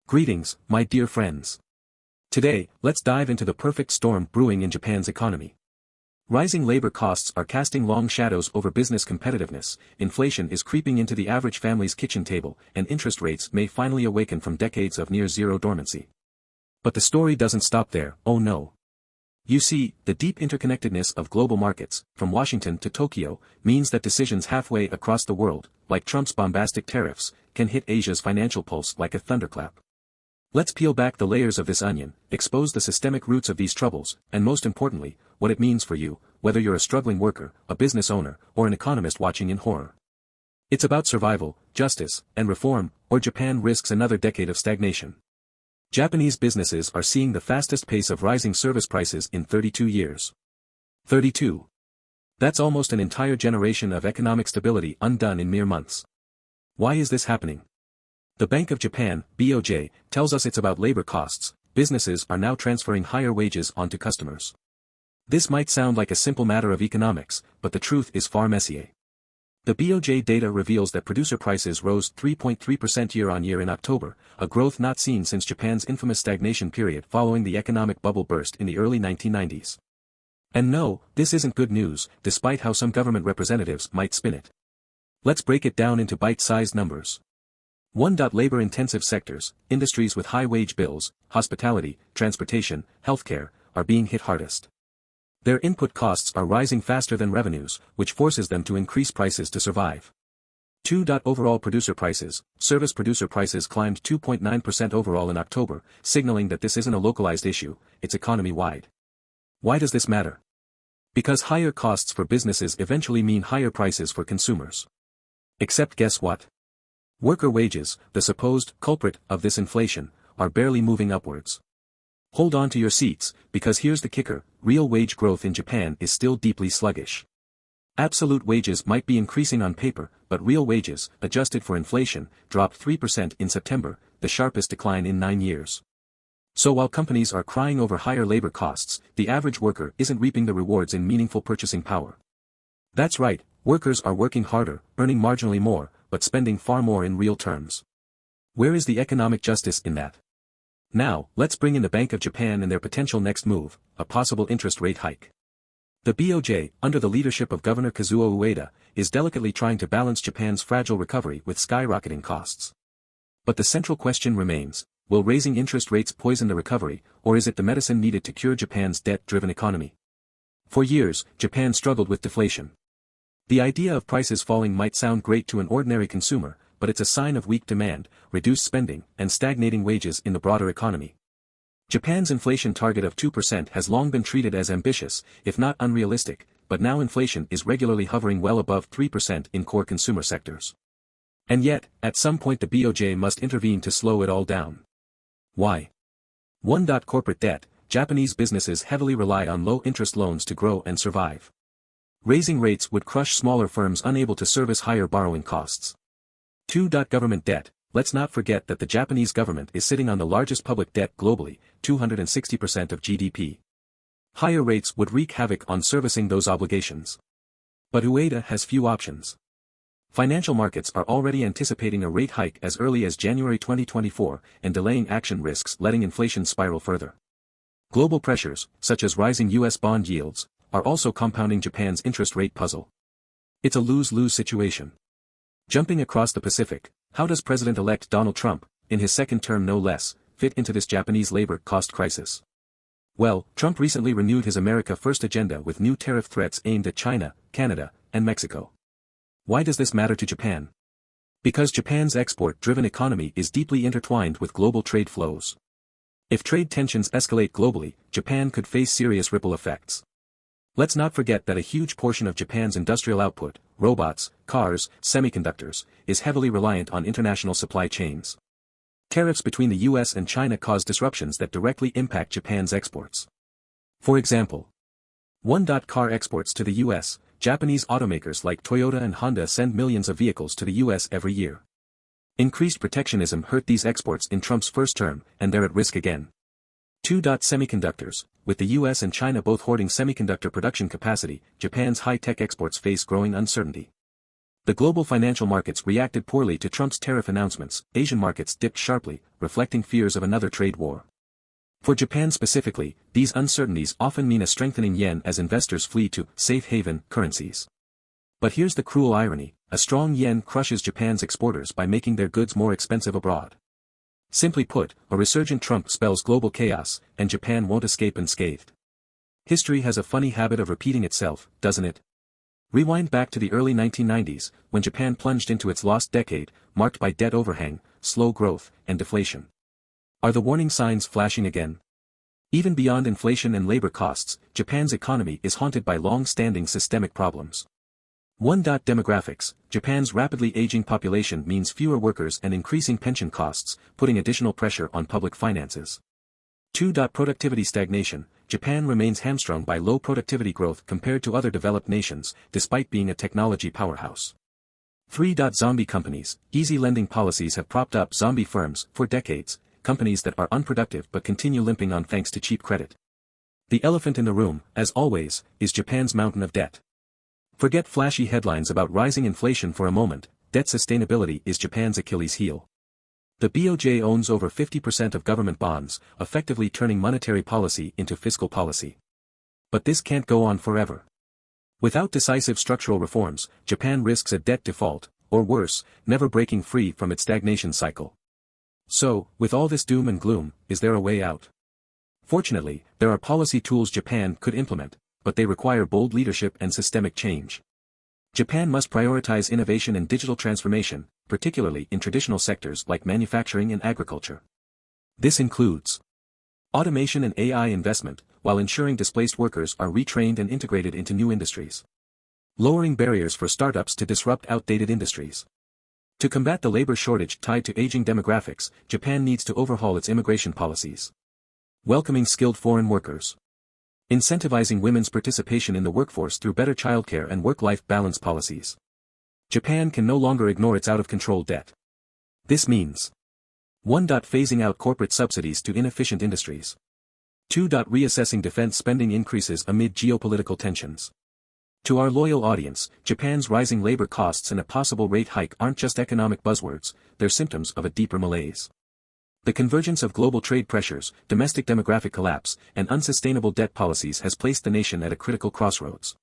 Greetings, my dear friends. Today, let's dive into the perfect storm brewing in Japan's economy. Rising labor costs are casting long shadows over business competitiveness, inflation is creeping into the average family's kitchen table, and interest rates may finally awaken from decades of near-zero dormancy. But the story doesn't stop there, oh no. You see, the deep interconnectedness of global markets, from Washington to Tokyo, means that decisions halfway across the world, like Trump's bombastic tariffs, can hit Asia's financial pulse like a thunderclap. Let's peel back the layers of this onion, expose the systemic roots of these troubles, and most importantly, what it means for you, whether you're a struggling worker, a business owner, or an economist watching in horror. It's about survival, justice, and reform, or Japan risks another decade of stagnation. Japanese businesses are seeing the fastest pace of rising service prices in 32 years. 32. That's almost an entire generation of economic stability undone in mere months. Why is this happening? The Bank of Japan, BOJ, tells us it's about labor costs. Businesses are now transferring higher wages onto customers. This might sound like a simple matter of economics, but the truth is far messier. The BOJ data reveals that producer prices rose 3.3% year-on-year in October, a growth not seen since Japan's infamous stagnation period following the economic bubble burst in the early 1990s. And no, this isn't good news, despite how some government representatives might spin it. Let's break it down into bite-sized numbers. 1. Labor-intensive sectors, industries with high wage bills, hospitality, transportation, healthcare, are being hit hardest. Their input costs are rising faster than revenues, which forces them to increase prices to survive. 2. Overall producer prices, service producer prices climbed 2.9% overall in October, signaling that this isn't a localized issue, it's economy-wide. Why does this matter? Because higher costs for businesses eventually mean higher prices for consumers. Except guess what? Worker wages, the supposed culprit of this inflation, are barely moving upwards. Hold on to your seats, because here's the kicker, real wage growth in Japan is still deeply sluggish. Absolute wages might be increasing on paper, but real wages, adjusted for inflation, dropped 3% in September, the sharpest decline in 9 years. So while companies are crying over higher labor costs, the average worker isn't reaping the rewards in meaningful purchasing power. That's right, workers are working harder, earning marginally more, but spending far more in real terms. Where is the economic justice in that? Now, let's bring in the Bank of Japan and their potential next move, a possible interest rate hike. The BOJ, under the leadership of Governor Kazuo Ueda, is delicately trying to balance Japan's fragile recovery with skyrocketing costs. But the central question remains, will raising interest rates poison the recovery, or is it the medicine needed to cure Japan's debt-driven economy? For years, Japan struggled with deflation. The idea of prices falling might sound great to an ordinary consumer, but it's a sign of weak demand, reduced spending, and stagnating wages in the broader economy. Japan's inflation target of 2% has long been treated as ambitious, if not unrealistic, but now inflation is regularly hovering well above 3% in core consumer sectors. And yet, at some point the BOJ must intervene to slow it all down. Why? 1. Corporate debt, Japanese businesses heavily rely on low-interest loans to grow and survive. Raising rates would crush smaller firms unable to service higher borrowing costs. 2. Government debt, let's not forget that the Japanese government is sitting on the largest public debt globally, 260% of GDP. Higher rates would wreak havoc on servicing those obligations. But Ueda has few options. Financial markets are already anticipating a rate hike as early as January 2024, and delaying action risks letting inflation spiral further. Global pressures, such as rising U.S. bond yields, are also compounding Japan's interest rate puzzle. It's a lose-lose situation. Jumping across the Pacific, how does President-elect Donald Trump, in his second term no less, fit into this Japanese labor cost crisis? Well, Trump recently renewed his America First agenda with new tariff threats aimed at China, Canada, and Mexico. Why does this matter to Japan? Because Japan's export-driven economy is deeply intertwined with global trade flows. If trade tensions escalate globally, Japan could face serious ripple effects. Let's not forget that a huge portion of Japan's industrial output, robots, cars, semiconductors, is heavily reliant on international supply chains. Tariffs between the US and China cause disruptions that directly impact Japan's exports. For example, 1. Car exports to the US, Japanese automakers like Toyota and Honda send millions of vehicles to the US every year. Increased protectionism hurt these exports in Trump's first term, and they're at risk again. 2. Semiconductors, with the US and China both hoarding semiconductor production capacity, Japan's high-tech exports face growing uncertainty. The global financial markets reacted poorly to Trump's tariff announcements. Asian markets dipped sharply, reflecting fears of another trade war. For Japan specifically, these uncertainties often mean a strengthening yen as investors flee to safe haven currencies. But here's the cruel irony: a strong yen crushes Japan's exporters by making their goods more expensive abroad. Simply put, a resurgent Trump spells global chaos, and Japan won't escape unscathed. History has a funny habit of repeating itself, doesn't it? Rewind back to the early 1990s, when Japan plunged into its lost decade, marked by debt overhang, slow growth, and deflation. Are the warning signs flashing again? Even beyond inflation and labor costs, Japan's economy is haunted by long-standing systemic problems. 1. Demographics. Japan's rapidly aging population means fewer workers and increasing pension costs, putting additional pressure on public finances. 2. Productivity stagnation. Japan remains hamstrung by low productivity growth compared to other developed nations, despite being a technology powerhouse. 3. Zombie companies. Easy lending policies have propped up zombie firms for decades, companies that are unproductive but continue limping on thanks to cheap credit. The elephant in the room, as always, is Japan's mountain of debt. Forget flashy headlines about rising inflation for a moment. Debt sustainability is Japan's Achilles heel. The BOJ owns over 50% of government bonds, effectively turning monetary policy into fiscal policy. But this can't go on forever. Without decisive structural reforms, Japan risks a debt default, or worse, never breaking free from its stagnation cycle. So, with all this doom and gloom, is there a way out? Fortunately, there are policy tools Japan could implement, but they require bold leadership and systemic change. Japan must prioritize innovation and digital transformation, particularly in traditional sectors like manufacturing and agriculture. This includes automation and AI investment, while ensuring displaced workers are retrained and integrated into new industries. Lowering barriers for startups to disrupt outdated industries. To combat the labor shortage tied to aging demographics, Japan needs to overhaul its immigration policies. Welcoming skilled foreign workers. Incentivizing women's participation in the workforce through better childcare and work-life balance policies. Japan can no longer ignore its out-of-control debt. This means 1. Phasing out corporate subsidies to inefficient industries. 2. Reassessing defense spending increases amid geopolitical tensions. To our loyal audience, Japan's rising labor costs and a possible rate hike aren't just economic buzzwords, they're symptoms of a deeper malaise. The convergence of global trade pressures, domestic demographic collapse, and unsustainable debt policies has placed the nation at a critical crossroads.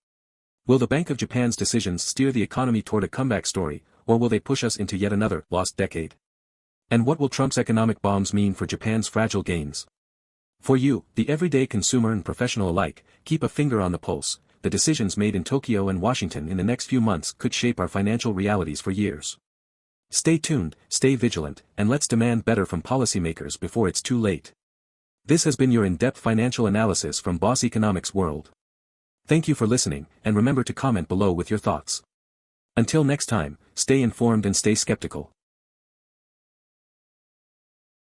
Will the Bank of Japan's decisions steer the economy toward a comeback story, or will they push us into yet another lost decade? And what will Trump's economic bombs mean for Japan's fragile gains? For you, the everyday consumer and professional alike, keep a finger on the pulse. The decisions made in Tokyo and Washington in the next few months could shape our financial realities for years. Stay tuned, stay vigilant, and let's demand better from policymakers before it's too late. This has been your in-depth financial analysis from Boss Economics World. Thank you for listening, and remember to comment below with your thoughts. Until next time, stay informed and stay skeptical.